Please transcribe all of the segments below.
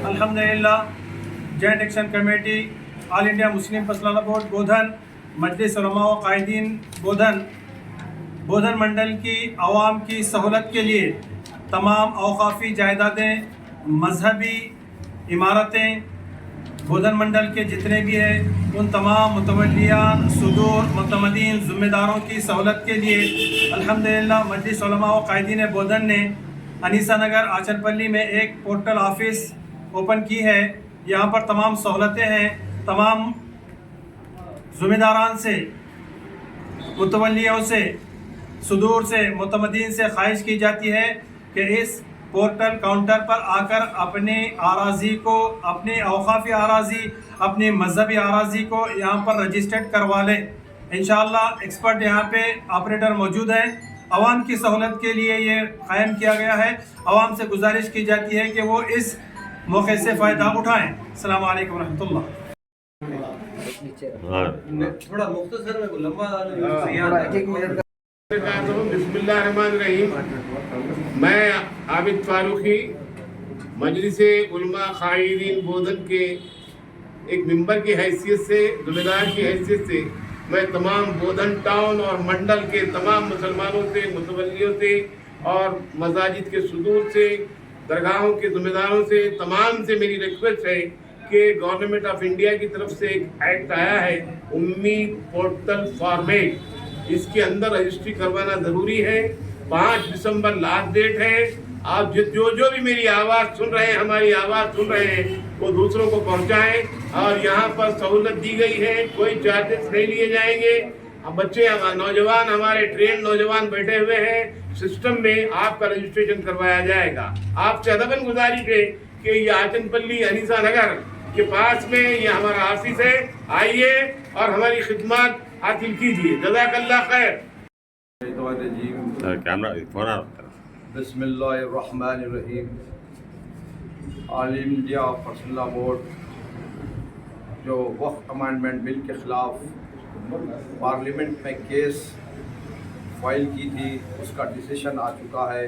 अल्हम्दुलिल्लाह joint action committee all India Muslim personal board Bodhan मजलिस उलमा व कायदीन बोधन मंडल की आवाम की सहूलत के लिए तमाम औकाफ़ी जायदादें मजहबी इमारतें बोधन मंडल के जितने भी हैं उन तमाम मुतवल्लियान सदूर मुतमदीन ज़िम्मेदारों की सहूलत के लिए अल्हम्दुलिल्लाह मजलिस उलमा व कायदीन बोधन ने अनीसा नगर आचनपल्ली में एक पोर्टल ऑफिस ओपन की है। यहाँ पर तमाम सहूलतें हैं। तमाम ज़िम्मेदारान से मुतवल्लियों से सदूर से मुतमदीन से ख्वाहिश की जाती है कि इस पोर्टल काउंटर पर आकर अपने आराज़ी को, अपनी औकाफ़ी आराज़ी, अपनी मजहबी आराज़ी को यहाँ पर रजिस्टर्ड करवा लें। इंशाअल्लाह एक्सपर्ट यहाँ पे ऑपरेटर मौजूद हैं। आवाम की सहूलत के लिए ये कायम किया गया है। आवाम से गुजारिश की जाती है कि वो इस मौके से फ़ायदा उठाएँ। अस्सलाम वालेकुम रहमतुल्लाह। थोड़ा मुख्तसर में लंबा बिस्मिल्लाहिर्रहमानिर्रहीम। मैं आबिद फारूकी मजलिस उलमा कायदीन बोधन के एक मेंबर की हैसियत से, ज़िम्मेदार की हैसियत से मैं तमाम बोधन टाउन और मंडल के तमाम मुसलमानों से, मुतवल्लियों से और मसाजिद के सदूर से, दरगाहों के ज़िम्मेदारों से, तमाम से मेरी रिक्वेस्ट है कि गवर्नमेंट ऑफ इंडिया की तरफ से एक एक्ट आया है उम्मीद पोर्टल फॉर्मेट, इसके अंदर रजिस्ट्री करवाना ज़रूरी है। 5 दिसंबर लास्ट डेट है। आप जो भी मेरी आवाज़ सुन रहे हैं, हमारी आवाज़ सुन रहे हैं, वो दूसरों को पहुंचाएं। और यहाँ पर सहूलत दी गई है, कोई चार्जेस नहीं लिए जाएंगे। अब बच्चे, नौजवान, हमारे ट्रेन नौजवान बैठे हुए हैं, सिस्टम में आपका रजिस्ट्रेशन करवाया जाएगा। आपसे अदबन गुजारिश है कि ये आचनपल्ली अनीसा नगर के पास में ये हमारा ऑफिस है, आइए और हमारी खिदमत हासिल कीजिए। जज़ाकल्लाह खैर। बिस्मिल्लाहिर्रहमानिर्रहीम। ऑल इंडिया पर्सनल बोर्ड जो वक्फ अमेंडमेंट बिल के ख़िलाफ़ पार्लियामेंट में केस फाइल की थी, उसका डिसीशन आ चुका है।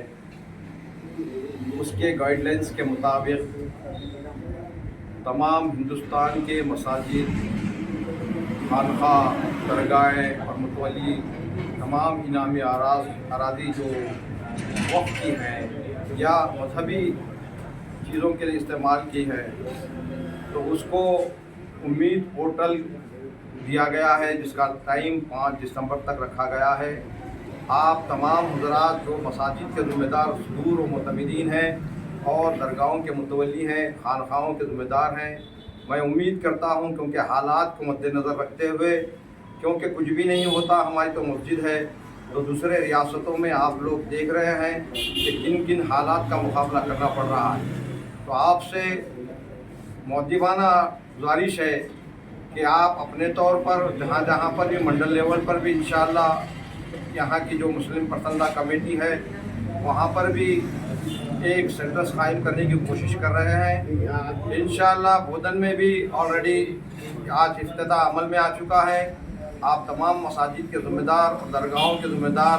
उसके गाइडलाइंस के मुताबिक तमाम हिंदुस्तान के मसाजिद, खानखा, दरगाहें और मुतवल्ली तमाम इनामी अराज़ी जो वक्फ की हैं या मजहबी चीज़ों के लिए इस्तेमाल की है, तो उसको उम्मीद पोर्टल दिया गया है जिसका टाइम 5 दिसंबर तक रखा गया है। आप तमाम हुज़रात जो मसाजिद के ज़िम्मेदार सदूर व मुतमदीन हैं और दरगाहों के मुतवल्ली हैं, खानखाहों के ज़िम्मेदार हैं, मैं उम्मीद करता हूं क्योंकि हालात को मद्देनज़र रखते हुए, क्योंकि कुछ भी नहीं होता, हमारी तो मस्जिद है, तो दूसरे रियासतों में आप लोग देख रहे हैं कि किन किन हालात का मुकाबला करना पड़ रहा है। तो आपसे मौदीबाना गुजारिश है कि आप अपने तौर पर जहाँ जहाँ पर भी मंडल लेवल पर भी इंशाअल्लाह यहाँ की जो मुस्लिम पर्सनल कमेटी है वहाँ पर भी एक सेंटर्स कायम करने की कोशिश कर रहे हैं। इंशाअल्लाह बोधन में भी ऑलरेडी आज इफ्तिताह अमल में आ चुका है। आप तमाम मसाजिद के ज़िम्मेदार और दरगाहों के ज़िम्मेदार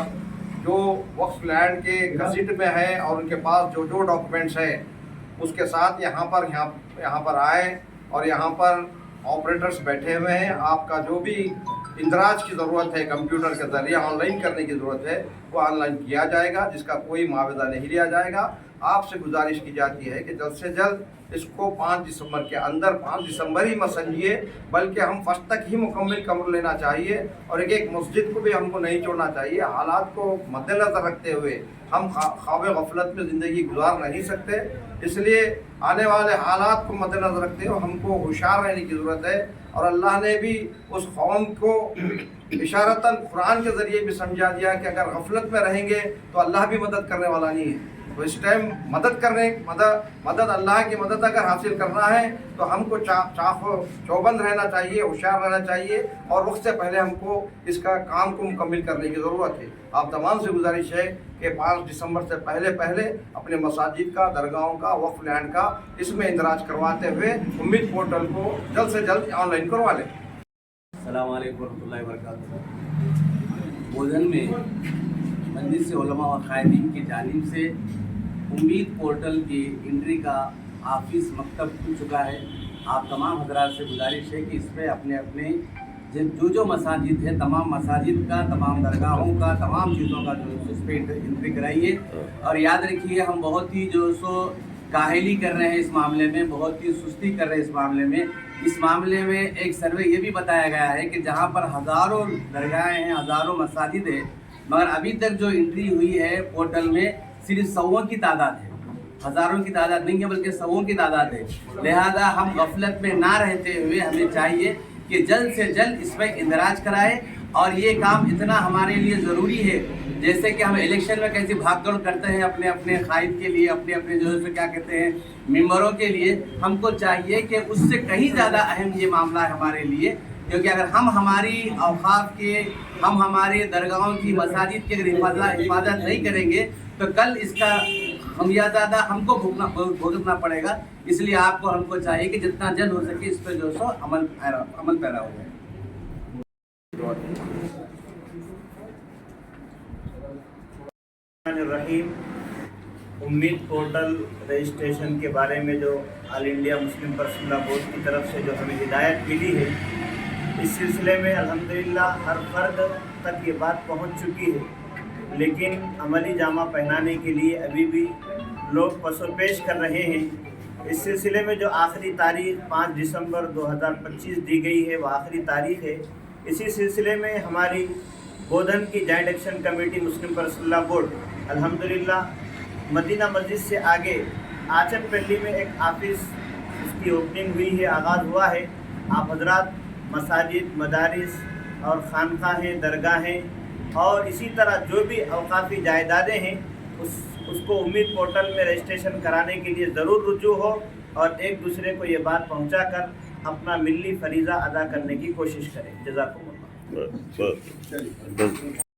जो वक्फ लैंड के गज़ट में है और उनके पास जो जो डॉक्यूमेंट्स हैं उसके साथ यहाँ पर आए और यहाँ पर ऑपरेटर्स बैठे हुए हैं। आपका जो भी इंदराज की ज़रूरत है, कंप्यूटर के ज़रिए ऑनलाइन करने की ज़रूरत है, वो ऑनलाइन किया जाएगा, जिसका कोई मुआवजा नहीं लिया जाएगा। आपसे गुजारिश की जाती है कि जल्द से जल्द इसको 5 दिसंबर के अंदर, 5 दिसंबर ही मत समझिए, बल्कि हम फर्स्ट तक ही मुकम्मल कर लेना चाहिए और एक मस्जिद को भी हमको नहीं छोड़ना चाहिए। हालात को मद्देनज़र रखते हुए हम ख्वाब गफलत में ज़िंदगी गुजार नहीं सकते, इसलिए आने वाले हालात को मद्देनज़र रखते हुए हमको होशियार रहने की ज़रूरत है। और अल्लाह ने भी उस कौम को इशारतन कुरान के ज़रिए भी समझा दिया कि अगर गफलत में रहेंगे तो अल्लाह भी मदद करने वाला नहीं है। तो इस टाइम मदद अल्लाह की मदद अगर हासिल करना है तो हमको चाहो चौबंद रहना चाहिए, होशियार रहना चाहिए और वक्त से पहले हमको इसका काम को मुकम्मल करने की ज़रूरत है। आप तमाम से गुजारिश है कि 5 दिसंबर से पहले अपने मसाजिद का, दरगाहों का, वक्फ लैंड का इसमें इंदराज करवाते हुए उम्मीद पोर्टल को जल्द से जल्द ऑनलाइन करवा लें। अस्सलाम वालेकुम रहमतुल्लाहि व बरकातुहू। बोधन में मजलिस उलमा व कायदीन की जानिब से उम्मीद पोर्टल की एंट्री का ऑफिस मकतब खुल चुका है। आप तमाम हजरात से गुजारिश है कि इस पर अपने अपने जो मसाजिद है, तमाम मसाजिद का, तमाम दरगाहों का, तमाम चीज़ों का जो इस पर एंट्री कराइए। और याद रखिए, हम बहुत ही जो सो काहली कर रहे हैं इस मामले में, बहुत ही सुस्ती कर रहे हैं इस मामले में। इस मामले में एक सर्वे ये भी बताया गया है कि जहाँ पर हज़ारों दरगाहें हैं, हज़ारों मसाजिद है, मगर अभी तक जो एंट्री हुई है पोर्टल में सिर्फ 100 की तादाद है, हज़ारों की तादाद नहीं है बल्कि 100 की तादाद है। लिहाजा हम गफलत में ना रहते हुए हमें चाहिए कि जल्द से जल्द इस पर इंदराज कराए। और ये काम इतना हमारे लिए ज़रूरी है, जैसे कि हम इलेक्शन में कैसे भागदौड़ करते हैं अपने अपने कायद के लिए, अपने अपने जो है क्या कहते हैं मेंबरों के लिए, हमको चाहिए कि उससे कहीं ज़्यादा अहम ये मामला है हमारे लिए। क्योंकि अगर हम हमारी औकाफ के, हम हमारे दरगाहों की, मसाजिद की अगर हिफाजत नहीं करेंगे तो कल इसका खमियाजा हमको भुगतना पड़ेगा। इसलिए आपको हमको चाहिए कि जितना जल्द हो सके इस पर जो सो अमल पैरा हो जाए। रहीम, उम्मीद पोर्टल रजिस्ट्रेशन के बारे में जो all India Muslim personal board की तरफ से जो हमें हिदायत मिली है, इस सिलसिले में अल्हम्दुलिल्लाह हर फर्द तक ये बात पहुंच चुकी है। लेकिन अमली जामा पहनाने के लिए अभी भी लोग पसोपेश कर रहे हैं। इस सिलसिले में जो आखिरी तारीख 5 दिसंबर 2025 दी गई है, वो आखिरी तारीख है। इसी सिलसिले में हमारी बोधन की जॉइंट एक्शन कमेटी मुस्लिम पर्सनल बोर्ड अल्हम्दुलिल्लाह मदीना मस्जिद से आगे आचनपल्ली में एक ऑफिस, उसकी ओपनिंग हुई है, आगाज़ हुआ है। आप हजरात मसाजिद, मदारिस और खानकाहें, दरगाहें और इसी तरह जो भी अवकाफ़ी जायदादें हैं उसको उम्मीद पोर्टल में रजिस्ट्रेशन कराने के लिए ज़रूर रुजू हो और एक दूसरे को ये बात पहुंचाकर अपना मिली फरीज़ा अदा करने की कोशिश करें। जज़ाकुमुल्लाह।